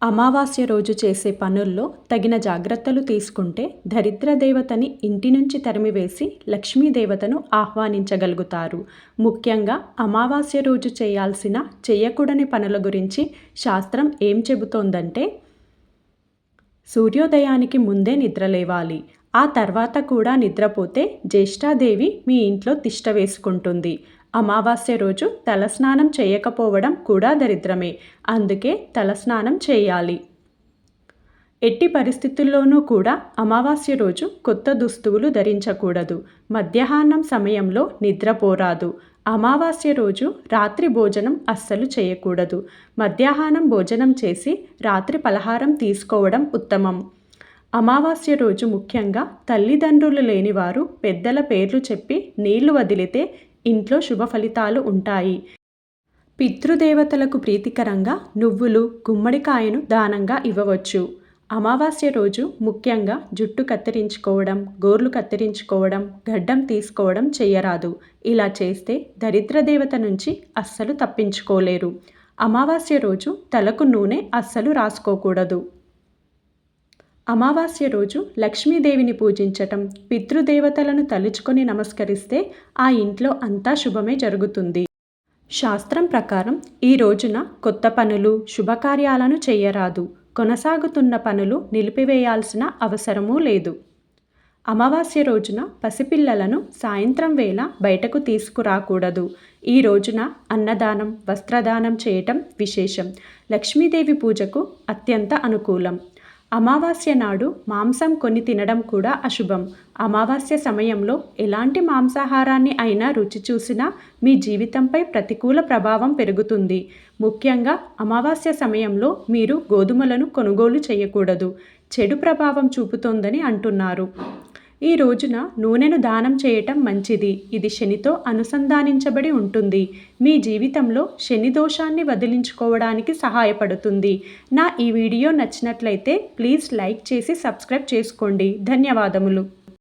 అమావాస్య రోజు చేసే పనుల్లో తగిన జాగ్రత్తలు తీసుకుంటే దరిద్ర దేవతని ఇంటి నుంచి తరిమివేసి లక్ష్మీదేవతను ఆహ్వానించగలుగుతారు. ముఖ్యంగా అమావాస్య రోజు చేయకూడని పనుల గురించి శాస్త్రం ఏం చెబుతోందంటే, సూర్యోదయానికి ముందే నిద్రలేవాలి. ఆ తర్వాత కూడా నిద్రపోతే జ్యేష్ఠాదేవి మీ ఇంట్లో తిష్ట వేసుకుంటుంది. అమావాస్య రోజు తలస్నానం చేయకపోవడం కూడా దరిద్రమే. అందుకే తలస్నానం చేయాలి. ఎట్టి పరిస్థితుల్లోనూ కూడా అమావాస్య రోజు కొత్త దుస్తువులు ధరించకూడదు. మధ్యాహ్నం సమయంలో నిద్రపోరాదు. అమావాస్య రోజు రాత్రి భోజనం అస్సలు చేయకూడదు. మధ్యాహ్నం భోజనం చేసి రాత్రి పలహారం తీసుకోవడం ఉత్తమం. అమావాస్య రోజు ముఖ్యంగా తల్లిదండ్రులు లేనివారు పెద్దల పేర్లు చెప్పి నీళ్లు వదిలితే ఇంట్లో శుభ ఫలితాలు ఉంటాయి. పితృదేవతలకు ప్రీతికరంగా నువ్వులు, గుమ్మడికాయను దానంగా ఇవ్వవచ్చు. అమావాస్య రోజు ముఖ్యంగా జుట్టు కత్తిరించుకోవడం, గోర్లు కత్తిరించుకోవడం, గడ్డం తీసుకోవడం చేయరాదు. ఇలా చేస్తే దరిద్ర దేవత నుంచి అస్సలు తప్పించుకోలేరు. అమావాస్య రోజు తలకు నూనె అస్సలు రాసుకోకూడదు. అమావాస్య రోజు లక్ష్మీదేవిని పూజించటం, పితృదేవతలను తలుచుకొని నమస్కరిస్తే ఆ ఇంట్లో అంతా శుభమే జరుగుతుంది. శాస్త్రం ప్రకారం ఈ రోజున కొత్త పనులు, శుభకార్యాలను చేయరాదు. కొనసాగుతున్న పనులు నిలిపివేయాల్సిన అవసరమూ లేదు. అమావాస్య రోజున పసిపిల్లలను సాయంత్రం వేళ బయటకు తీసుకురాకూడదు. ఈ రోజున అన్నదానం, వస్త్రదానం చేయటం విశేషం. లక్ష్మీదేవి పూజకు అత్యంత అనుకూలం. అమావాస్య నాడు మాంసం కొని తినడం కూడా అశుభం. అమావాస్య సమయంలో ఎలాంటి మాంసాహారాన్ని అయినా రుచి చూసినా మీ జీవితంపై ప్రతికూల ప్రభావం పెరుగుతుంది. ముఖ్యంగా అమావాస్య సమయంలో మీరు గోధుమలను కొనుగోలు చేయకూడదు. చెడు ప్రభావం చూపుతోందని అంటున్నారు. ఈ రోజున నూనెను దానం చేయటం మంచిది. ఇది శనితో అనుసంధానించబడి ఉంటుంది. మీ జీవితంలో శని దోషాన్ని వదిలించుకోవడానికి సహాయపడుతుంది. నా ఈ వీడియో నచ్చినట్లయితే ప్లీజ్ లైక్ చేసి సబ్స్క్రైబ్ చేసుకోండి. ధన్యవాదములు.